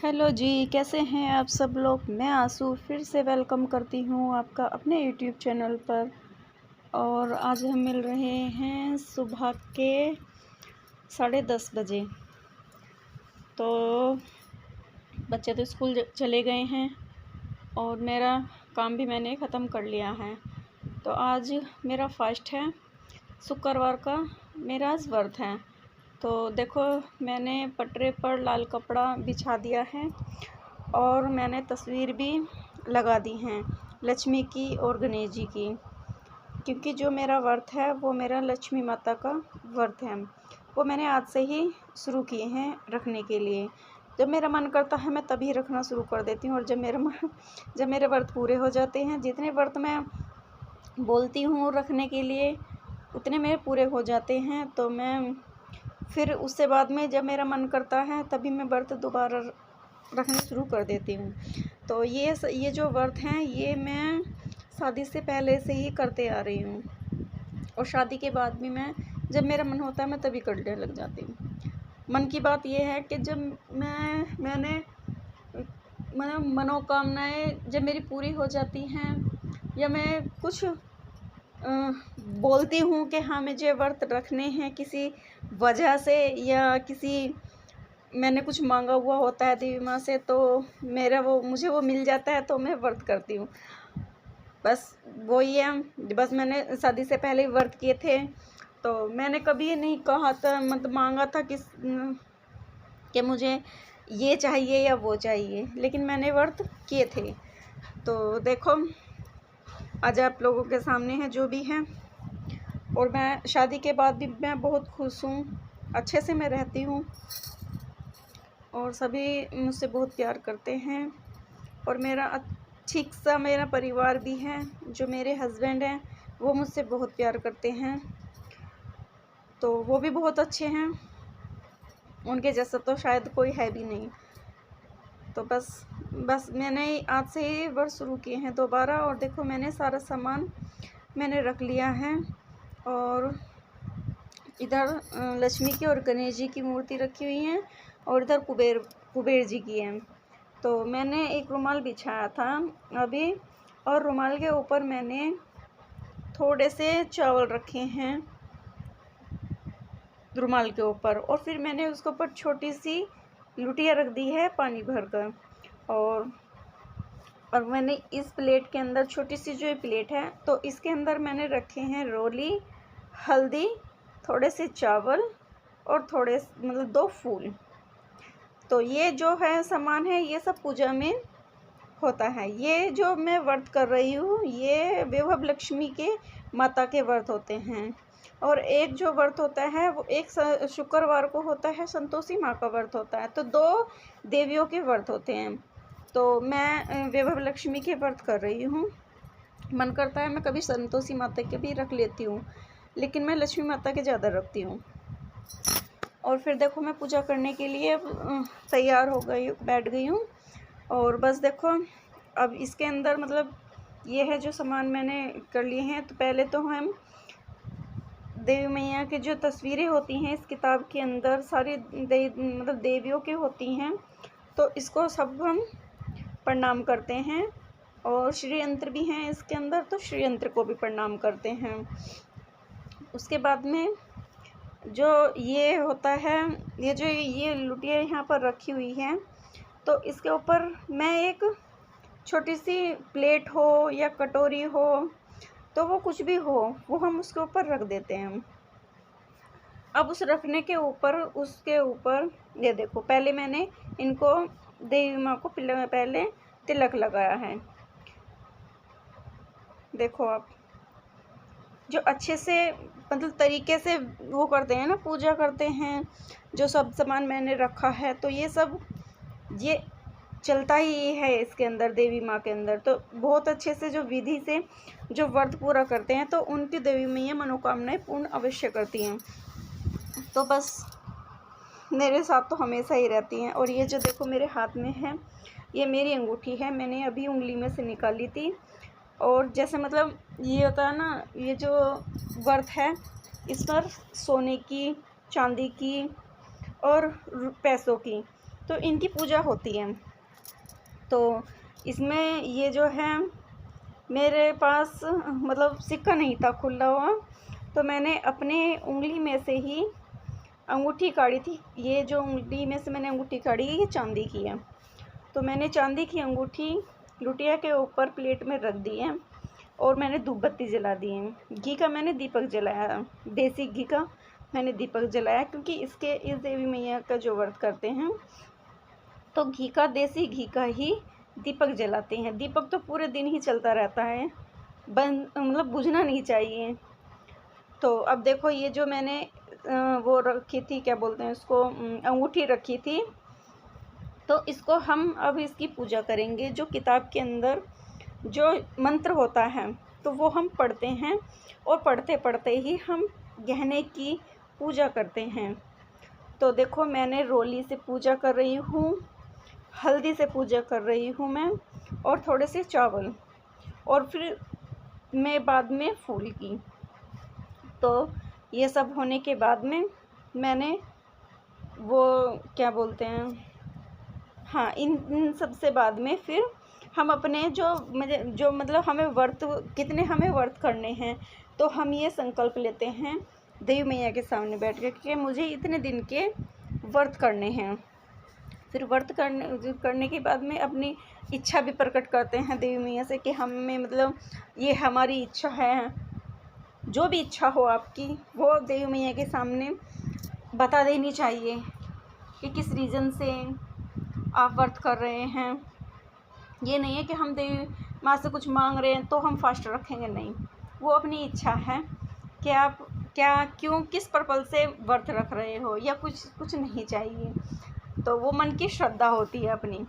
Hello जी, कैसे हैं आप सब लोग। मैं आंसू फिर से वेलकम करती हूँ आपका अपने यूट्यूब चैनल पर। और आज हम मिल रहे हैं सुबह के 10:30 बजे। तो बच्चे तो स्कूल चले गए हैं और मेरा काम भी मैंने ख़त्म कर लिया है। तो आज मेरा फास्ट है, शुक्रवार का मेरा आज व्रत है। तो देखो, मैंने पटरे पर लाल कपड़ा बिछा दिया है और मैंने तस्वीर भी लगा दी हैं लक्ष्मी की और गणेश जी की, क्योंकि जो मेरा व्रत है वो मेरा लक्ष्मी माता का व्रत है। वो मैंने आज से ही शुरू किए हैं रखने के लिए। जब मेरा मन करता है मैं तभी रखना शुरू कर देती हूँ, और जब मेरे व्रत पूरे हो जाते हैं, जितने व्रत मैं बोलती हूँ रखने के लिए उतने मेरे पूरे हो जाते हैं, तो मैं फिर उससे बाद में जब मेरा मन करता है तभी मैं व्रत दोबारा रखना शुरू कर देती हूँ। तो ये जो व्रत हैं ये मैं शादी से पहले से ही करते आ रही हूँ, और शादी के बाद भी मैं जब मेरा मन होता है मैं तभी करने लग जाती हूँ। मन की बात ये है कि जब मैंने मनोकामनाएं जब मेरी पूरी हो जाती हैं, या मैं कुछ बोलती हूँ कि हाँ मुझे व्रत रखने हैं किसी वजह से, या किसी मैंने कुछ मांगा हुआ होता है देवी माँ से, तो मुझे वो मिल जाता है, तो मैं व्रत करती हूँ। बस वही है। बस मैंने शादी से पहले व्रत किए थे, तो मैंने कभी नहीं कहा था, मतलब मांगा था कि मुझे ये चाहिए या वो चाहिए, लेकिन मैंने व्रत किए थे। तो देखो, आज आप लोगों के सामने है जो भी है। और मैं शादी के बाद भी मैं बहुत खुश हूँ, अच्छे से मैं रहती हूँ, और सभी मुझसे बहुत प्यार करते हैं। और ठीक सा मेरा परिवार भी है, जो मेरे हस्बैंड हैं वो मुझसे बहुत प्यार करते हैं, तो वो भी बहुत अच्छे हैं। उनके जैसा तो शायद कोई है भी नहीं। तो बस मैंने आज से ही व्रत शुरू किए हैं दोबारा। और देखो, मैंने सारा सामान मैंने रख लिया है, और इधर लक्ष्मी की और गणेश जी की मूर्ति रखी हुई है, और इधर कुबेर जी की है। तो मैंने एक रुमाल बिछाया था अभी, और रुमाल के ऊपर मैंने थोड़े से चावल रखे हैं रुमाल के ऊपर, और फिर मैंने उसके ऊपर छोटी सी लुटिया रख दी है पानी भरकर। और मैंने इस प्लेट के अंदर, छोटी सी जो प्लेट है, तो इसके अंदर मैंने रखे हैं रोली, हल्दी, थोड़े से चावल, और थोड़े मतलब 2 फूल। तो ये जो है सामान है, ये सब पूजा में होता है। ये जो मैं व्रत कर रही हूँ ये वैभव लक्ष्मी के माता के व्रत होते हैं। और एक जो व्रत होता है वो एक शुक्रवार को होता है, संतोषी माँ का व्रत होता है। तो 2 देवियों के व्रत होते हैं। तो मैं वैभव लक्ष्मी के व्रत कर रही हूँ। मन करता है मैं कभी संतोषी माता के भी रख लेती हूँ, लेकिन मैं लक्ष्मी माता के ज़्यादा रखती हूँ। और फिर देखो, मैं पूजा करने के लिए तैयार हो गई, बैठ गई हूँ। और बस देखो, अब इसके अंदर मतलब ये है जो सामान मैंने कर लिए हैं। तो पहले तो हम देवी मैया की जो तस्वीरें होती हैं इस किताब के अंदर, सारी मतलब देवियों की होती हैं, तो इसको सब हम प्रणाम करते हैं। और श्री यंत्र भी हैं इसके अंदर, तो श्री यंत्र को भी प्रणाम करते हैं। उसके बाद में जो ये होता है, ये लुटिया यहाँ पर रखी हुई है, तो इसके ऊपर मैं एक छोटी सी प्लेट हो या कटोरी हो, तो वो कुछ भी हो, वो हम उसके ऊपर रख देते हैं। अब उस रखने के ऊपर, उसके ऊपर ये देखो, पहले मैंने इनको देवी माँ को पहले तिलक लगाया है। देखो आप, जो अच्छे से मतलब तरीके से वो करते हैं ना, पूजा करते हैं, जो सब सामान मैंने रखा है, तो ये चलता ही है इसके अंदर, देवी माँ के अंदर। तो बहुत अच्छे से जो विधि से जो व्रत पूरा करते हैं, तो उनकी देवी मैया मनोकामनाएं पूर्ण अवश्य करती हैं। तो बस मेरे साथ तो हमेशा ही रहती हैं। और ये जो देखो मेरे हाथ में है, ये मेरी अंगूठी है, मैंने अभी उंगली में से निकाली थी। और जैसे मतलब ये होता है ना, ये जो व्रत है इस पर सोने की, चांदी की और पैसों की तो इनकी पूजा होती है। तो इसमें ये जो है, मेरे पास मतलब सिक्का नहीं था खुला हुआ, तो मैंने अपने उंगली में से ही अंगूठी काढ़ी थी। ये जो उंगली में से मैंने अंगूठी काढ़ी है, ये चांदी की है। तो मैंने चांदी की अंगूठी लुटिया के ऊपर प्लेट में रख दी है और मैंने धूप बत्ती जला दी है। घी का मैंने दीपक जलाया, देसी घी का मैंने दीपक जलाया, क्योंकि इस देवी मैया का जो व्रत करते हैं तो घी का, देसी घी का ही दीपक जलाते हैं। दीपक तो पूरे दिन ही चलता रहता है, बंद मतलब बुझना नहीं चाहिए। तो अब देखो, ये जो मैंने वो रखी थी, क्या बोलते हैं उसको, अंगूठी रखी थी, तो इसको हम अब इसकी पूजा करेंगे। जो किताब के अंदर जो मंत्र होता है तो वो हम पढ़ते हैं, और पढ़ते पढ़ते ही हम गहने की पूजा करते हैं। तो देखो, मैंने रोली से पूजा कर रही हूँ, हल्दी से पूजा कर रही हूँ मैं, और थोड़े से चावल, और फिर मैं बाद में फूल की। तो ये सब होने के बाद में मैंने वो क्या बोलते हैं, हाँ, इन सब से बाद में फिर हम अपने जो मतलब हमें व्रत, कितने हमें व्रत करने हैं, तो हम ये संकल्प लेते हैं देवी मैया के सामने बैठ कर कि मुझे इतने दिन के व्रत करने हैं। फिर व्रत करने के बाद में अपनी इच्छा भी प्रकट करते हैं देवी मैया से कि हमें मतलब ये हमारी इच्छा है। जो भी इच्छा हो आपकी, वो देवी मैया के सामने बता देनी चाहिए कि किस रीज़न से आप व्रत कर रहे हैं। ये नहीं है कि हम देवी माँ से कुछ मांग रहे हैं तो हम फास्ट रखेंगे, नहीं। वो अपनी इच्छा है कि आप क्यों, किस पर्पल से व्रत रख रहे हो, या कुछ नहीं चाहिए। तो वो मन की श्रद्धा होती है अपनी।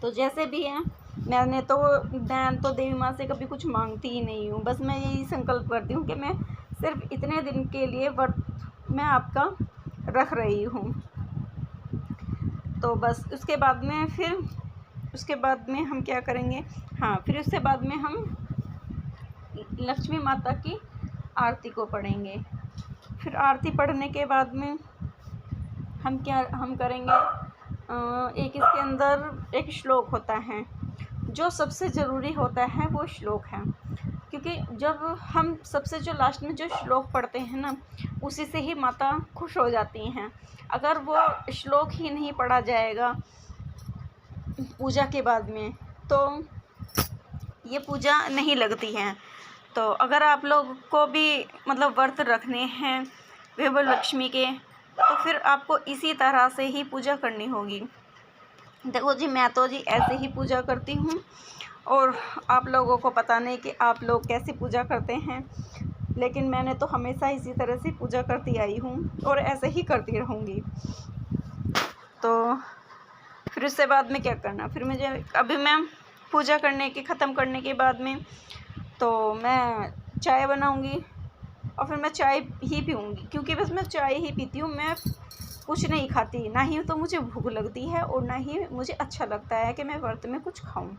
तो जैसे भी है, मैं तो देवी माँ से कभी कुछ मांगती ही नहीं हूँ। बस मैं यही संकल्प करती हूँ कि मैं सिर्फ इतने दिन के लिए व्रत मैं आपका रख रही हूँ। तो बस उसके बाद में हम क्या करेंगे, हाँ, फिर उसके बाद में हम लक्ष्मी माता की आरती को पढ़ेंगे। फिर आरती पढ़ने के बाद में हम करेंगे, एक इसके अंदर एक श्लोक होता है, जो सबसे ज़रूरी होता है वो श्लोक है। क्योंकि जब हम सबसे जो लास्ट में जो श्लोक पढ़ते हैं ना, उसी से ही माता खुश हो जाती हैं। अगर वो श्लोक ही नहीं पढ़ा जाएगा पूजा के बाद में, तो ये पूजा नहीं लगती है। तो अगर आप लोग को भी मतलब व्रत रखने हैं विभव लक्ष्मी के, तो फिर आपको इसी तरह से ही पूजा करनी होगी। देखो जी, मैं तो जी ऐसे ही पूजा करती हूँ, और आप लोगों को पता नहीं कि आप लोग कैसे पूजा करते हैं, लेकिन मैंने तो हमेशा इसी तरह से पूजा करती आई हूँ और ऐसे ही करती रहूँगी। तो फिर उससे बाद में क्या करना, फिर अभी मैं पूजा ख़त्म करने के बाद में तो मैं चाय बनाऊँगी, और फिर मैं चाय ही पीऊँगी, क्योंकि बस मैं चाय ही पीती हूँ। मैं कुछ नहीं खाती, ना ही तो मुझे भूख लगती है और ना ही मुझे अच्छा लगता है कि मैं व्रत में कुछ खाऊं।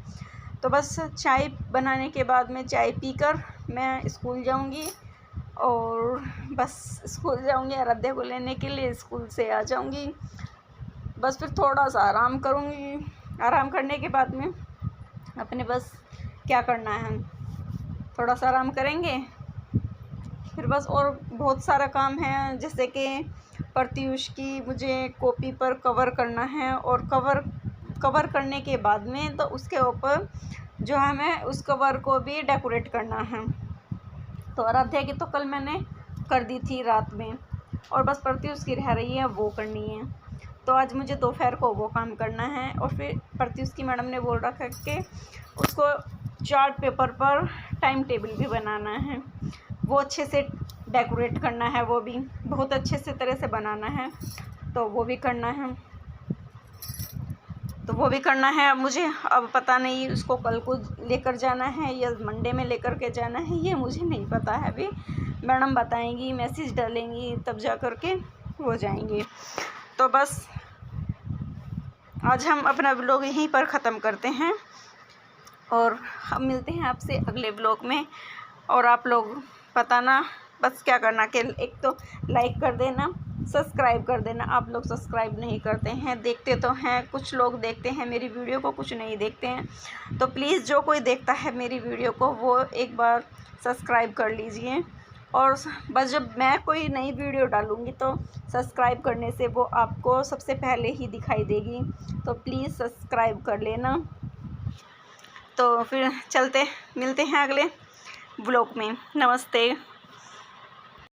तो बस चाय बनाने के बाद में चाय पीकर मैं स्कूल जाऊंगी, और बस स्कूल जाऊंगी आराध्या को लेने के लिए, स्कूल से आ जाऊंगी। बस फिर थोड़ा सा आराम करूंगी। आराम करने के बाद में अपने बस क्या करना है, थोड़ा सा आराम करेंगे। फिर बस और बहुत सारा काम है, जैसे कि प्रत्युष की मुझे कॉपी पर कवर करना है, और कवर करने के बाद में तो उसके ऊपर जो हमें उस कवर को भी डेकोरेट करना है। तो आराध्या की तो कल मैंने कर दी थी रात में, और बस प्रत्युष की रह रही है, वो करनी है। तो आज मुझे दोपहर को वो काम करना है। और फिर प्रत्युष की मैडम ने बोल रखा है कि उसको चार्ट पेपर पर टाइम टेबल भी बनाना है, वो अच्छे से डेकोरेट करना है, वो भी बहुत अच्छे से तरह से बनाना है, तो वो भी करना है। अब मुझे पता नहीं उसको कल को लेकर जाना है या मंडे में लेकर के जाना है, ये मुझे नहीं पता है। अभी मैडम बताएंगी, मैसेज डालेंगी, तब जा कर के हो जाएंगे। तो बस आज हम अपना व्लॉग यहीं पर ख़त्म करते हैं, और हम मिलते हैं आपसे अगले व्लॉग में। और आप लोग बताना बस क्या करना कि एक तो लाइक कर देना, सब्सक्राइब कर देना। आप लोग सब्सक्राइब नहीं करते हैं, देखते तो हैं, कुछ लोग देखते हैं मेरी वीडियो को, कुछ नहीं देखते हैं। तो प्लीज़ जो कोई देखता है मेरी वीडियो को वो एक बार सब्सक्राइब कर लीजिए। और बस जब मैं कोई नई वीडियो डालूँगी तो सब्सक्राइब करने से वो आपको सबसे पहले ही दिखाई देगी। तो प्लीज़ सब्सक्राइब कर लेना। तो फिर चलते मिलते हैं अगले ब्लॉग में। नमस्ते।